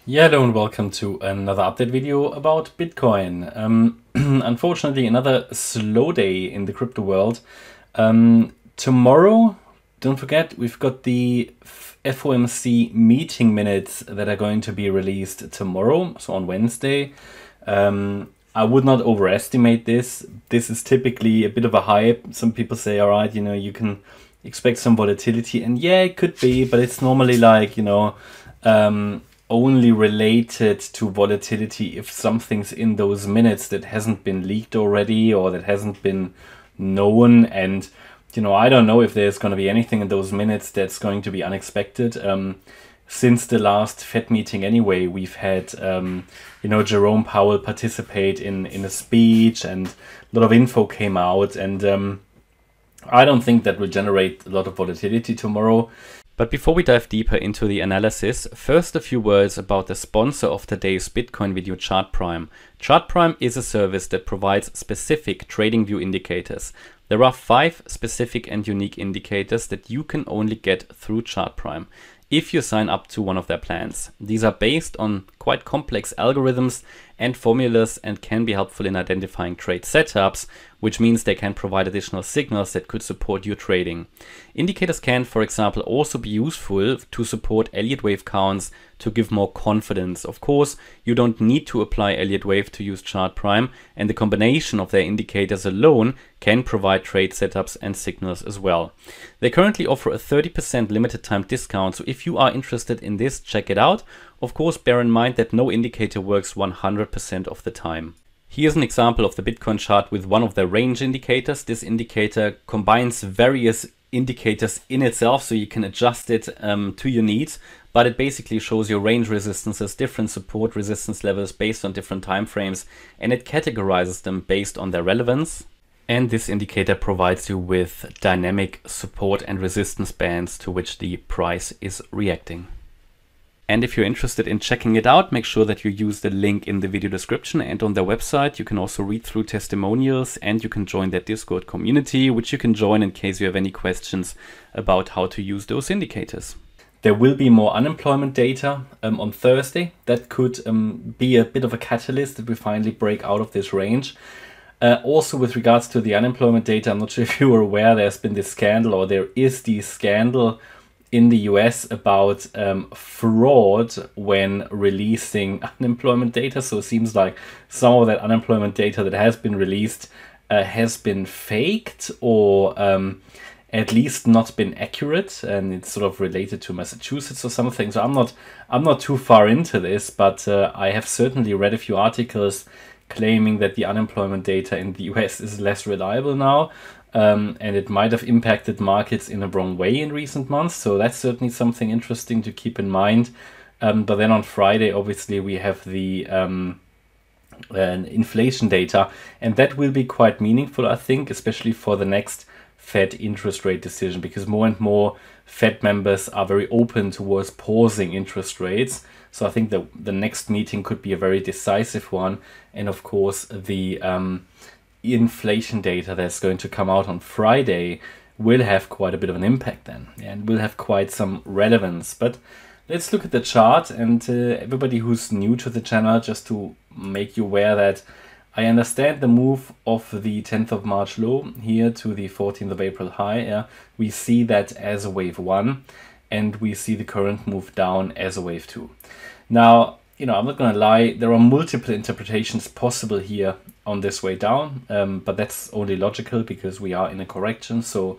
Yeah, hello and welcome to another update video about Bitcoin. Unfortunately, another slow day in the crypto world. Tomorrow, don't forget, we've got the FOMC meeting minutes that are going to be released tomorrow, so on Wednesday. I would not overestimate this. This is typically a bit of a hype. Some people say, all right, you can expect some volatility. And yeah, it could be, but it's normally like, only related to volatility if something's in those minutes that hasn't been leaked already or that hasn't been known. And, I don't know if there's going to be anything in those minutes that's going to be unexpected. Since the last Fed meeting anyway, we've had, Jerome Powell participate in a speech and a lot of info came out. And I don't think that will generate a lot of volatility tomorrow. But before we dive deeper into the analysis, first a few words about the sponsor of today's Bitcoin video, Chartprime. Chartprime is a service that provides specific TradingView indicators. There are 5 specific and unique indicators that you can only get through Chartprime if you sign up to one of their plans. These are based on quite complex algorithms and formulas and can be helpful in identifying trade setups, which means they can provide additional signals that could support your trading. Indicators can, for example, also be useful to support Elliott Wave counts to give more confidence. Of course, you don't need to apply Elliott Wave to use Chartprime, and the combination of their indicators alone can provide trade setups and signals as well. They currently offer a 30% limited time discount, so if you are interested in this, check it out. Of course, bear in mind that no indicator works 100% of the time. Here's an example of the Bitcoin chart with one of the range indicators. This indicator combines various indicators in itself, so you can adjust it to your needs, but it basically shows your range resistances, different support resistance levels based on different time frames, and it categorizes them based on their relevance. And this indicator provides you with dynamic support and resistance bands to which the price is reacting. And if you're interested in checking it out, make sure that you use the link in the video description and on their website. You can also read through testimonials and you can join their Discord community, which you can join in case you have any questions about how to use those indicators. There will be more unemployment data on Thursday. That could be a bit of a catalyst that we finally break out of this range. Also with regards to the unemployment data, I'm not sure if you were aware, there's been this scandal, or there is the scandal in the US about fraud when releasing unemployment data. So it seems like some of that unemployment data that has been released has been faked, or at least not been accurate, and it's sort of related to Massachusetts or something. So I'm not too far into this, but I have certainly read a few articles claiming that the unemployment data in the US is less reliable now. And it might have impacted markets in a wrong way in recent months. So that's certainly something interesting to keep in mind. But then on Friday, obviously, we have the inflation data. And that will be quite meaningful, I think, especially for the next Fed interest rate decision, because more and more Fed members are very open towards pausing interest rates. So I think that the next meeting could be a very decisive one. And of course, the inflation data that's going to come out on Friday will have quite a bit of an impact then, and will have quite some relevance. But let's look at the chart, and everybody who's new to the channel, just to make you aware that I understand the move of the 10th of March low here to the 14th of April high. We see that as a wave 1, and we see the current move down as a wave 2. Now, I'm not going to lie, there are multiple interpretations possible here on this way down, but that's only logical because we are in a correction. So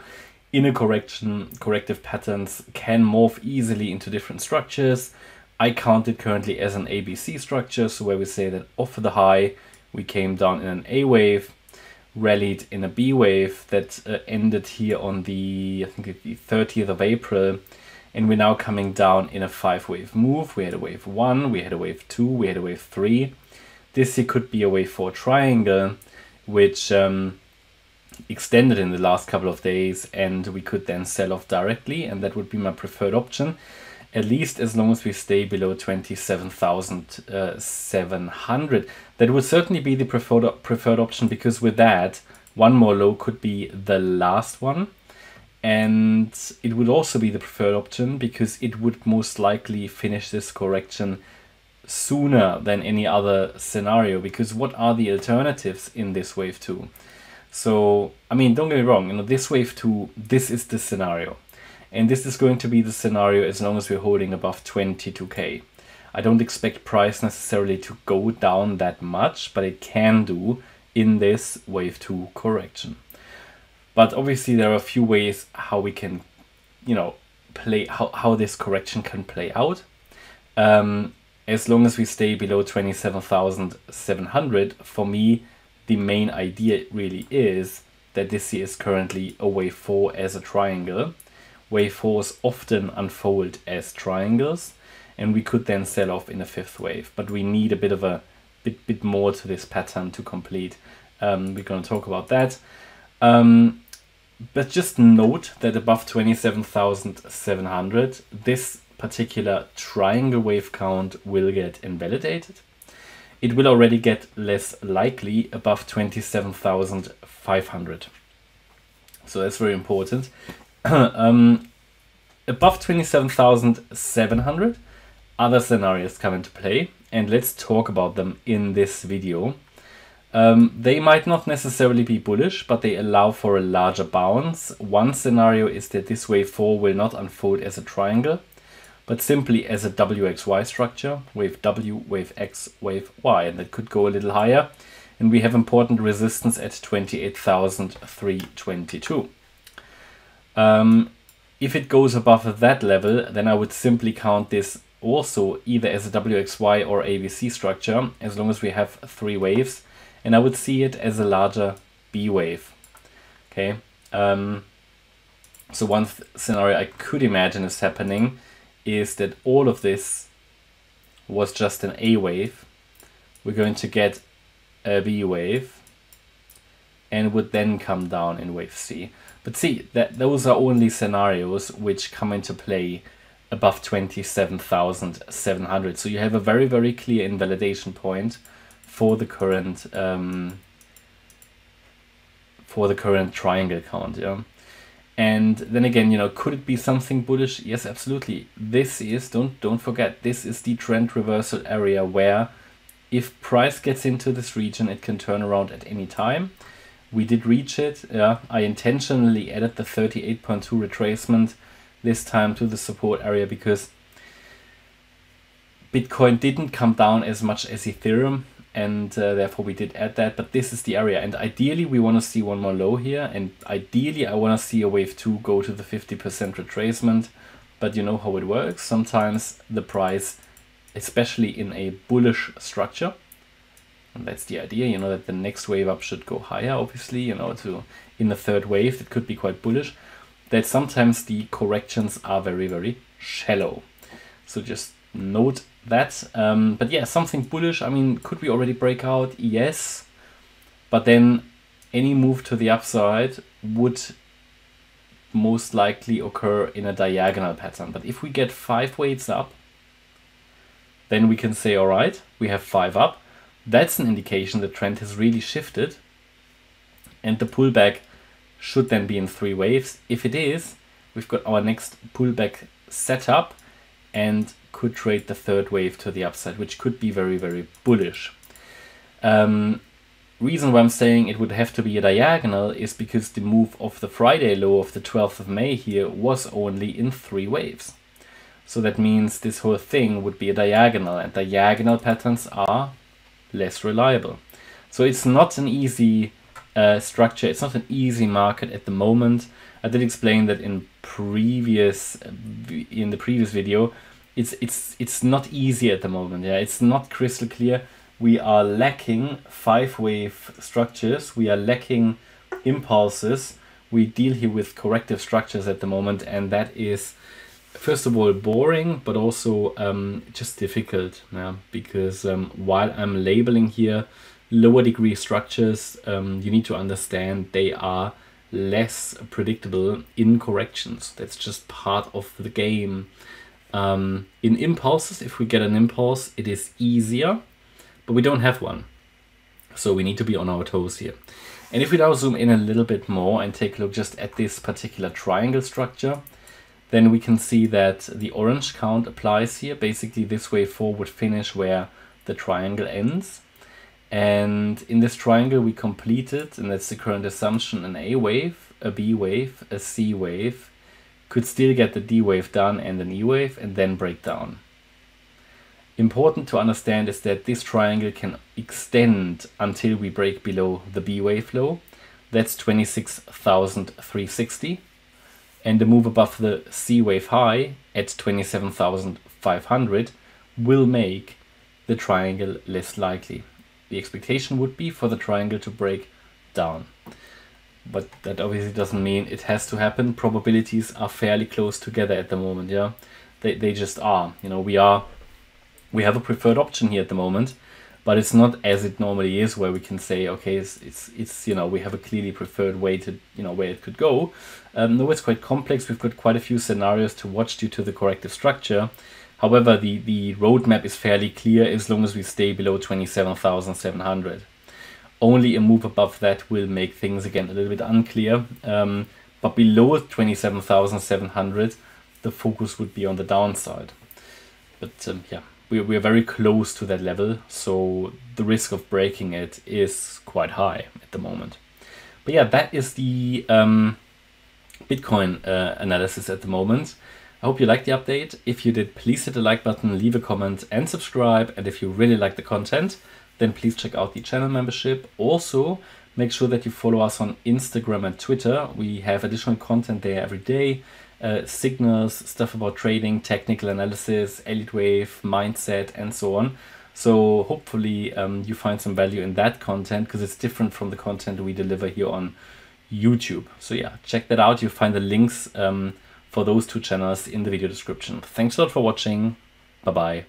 in a correction, corrective patterns can morph easily into different structures. I count it currently as an ABC structure, so where we say that off the high, we came down in an A wave, rallied in a B wave that ended here on the, I think, the 30th of April. And we're now coming down in a 5-wave move. We had a wave 1, we had a wave 2, we had a wave 3. This here could be a wave 4 triangle, which extended in the last couple of days, and we could then sell off directly, and that would be my preferred option, at least as long as we stay below 27,700. That would certainly be the preferred option, because with that, one more low could be the last one. And it would also be the preferred option because it would most likely finish this correction sooner than any other scenario, because what are the alternatives in this wave 2? So, I mean, don't get me wrong, you know, this wave 2, this is the scenario. And this is going to be the scenario as long as we're holding above 22K. I don't expect price necessarily to go down that much, but it can do in this wave 2 correction. But obviously there are a few ways how we can, you know, play, how this correction can play out. As long as we stay below 27,700, for me, the main idea really is that this here is currently a wave 4 as a triangle. Wave 4s often unfold as triangles, and we could then sell off in a fifth wave. But we need a bit of a bit more to this pattern to complete. We're going to talk about that. But just note that above 27,700, this particular triangle wave count will get invalidated. It will already get less likely above 27,500. So that's very important. Above 27,700, other scenarios come into play, and let's talk about them in this video. They might not necessarily be bullish, but they allow for a larger bounce. One scenario is that this wave 4 will not unfold as a triangle, but simply as a WXY structure, wave W, wave X, wave Y, and that could go a little higher. And we have important resistance at 28,322. If it goes above that level, then I would simply count this also either as a WXY or ABC structure, as long as we have 3 waves, and I would see it as a larger B wave. Okay, so one scenario I could imagine is happening is that all of this was just an A wave. We're going to get a B wave and would then come down in wave C. But see, that those are only scenarios which come into play above 27,700. So you have a very, very clear invalidation point for the current triangle count. Yeah. And then again, you know, could it be something bullish? Yes, absolutely. This is, don't forget, this is the trend reversal area where if price gets into this region, it can turn around at any time. We did reach it. Yeah, I intentionally added the 38.2 retracement this time to the support area because Bitcoin didn't come down as much as Ethereum, and therefore we did add that. But this is the area, and ideally we want to see one more low here, and ideally I want to see a wave 2 go to the 50% retracement. But you know how it works. Sometimes the price, especially in a bullish structure, and that's the idea, you know, that the next wave up should go higher, obviously, you know, to in the third wave, it could be quite bullish, that sometimes the corrections are very, very shallow. So just note that. But yeah, something bullish, I mean, could we already break out? Yes. But then any move to the upside would most likely occur in a diagonal pattern. But if we get 5 waves up, then we can say, all right, we have 5 up. That's an indication the trend has really shifted, and the pullback should then be in 3 waves. If it is, we've got our next pullback set up and could trade the 3rd wave to the upside, which could be very, very bullish. Reason why I'm saying it would have to be a diagonal is because the move of the Friday low of the 12th of May here was only in 3 waves. So that means this whole thing would be a diagonal, and diagonal patterns are less reliable. So it's not an easy structure. It's not an easy market at the moment. I did explain that in the previous video. It's not easy at the moment. Yeah, it's not crystal clear. We are lacking 5-wave structures. We are lacking impulses. We deal here with corrective structures at the moment, and that is, first of all, boring, but also just difficult. Yeah? Because while I'm labeling here lower degree structures, you need to understand they are less predictable in corrections. That's just part of the game. In impulses, if we get an impulse, it is easier, but we don't have one. So we need to be on our toes here. And if we now zoom in a little bit more and take a look just at this particular triangle structure, then we can see that the orange count applies here. Basically, this wave 4 would finish where the triangle ends. And in this triangle, we completed, and that's the current assumption, an A wave, a B wave, a C wave, could still get the D wave done and an E wave, and then break down. Important to understand is that this triangle can extend until we break below the B wave low. That's 26,360. And the move above the C wave high at 27,500 will make the triangle less likely. The expectation would be for the triangle to break down. But that obviously doesn't mean it has to happen. Probabilities are fairly close together at the moment, yeah. They just are. You know, we have a preferred option here at the moment, but it's not as it normally is, where we can say, okay, it's you know, we have a clearly preferred way to, you know, where it could go. No, it's quite complex. We've got quite a few scenarios to watch due to the corrective structure. However, the roadmap is fairly clear as long as we stay below 27,700. Only a move above that will make things again a little bit unclear. But below 27,700, the focus would be on the downside. But yeah, we're very close to that level, so the risk of breaking it is quite high at the moment. But yeah, that is the Bitcoin analysis at the moment. I hope you liked the update. If you did, please hit the like button, leave a comment and subscribe. And if you really like the content, then please check out the channel membership. Also, make sure that you follow us on Instagram and Twitter. We have additional content there every day. Signals, stuff about trading, technical analysis, Elliott Wave, mindset, and so on. So hopefully you find some value in that content, because it's different from the content we deliver here on YouTube. So yeah, check that out. You'll find the links for those two channels in the video description. Thanks a lot for watching. Bye-bye.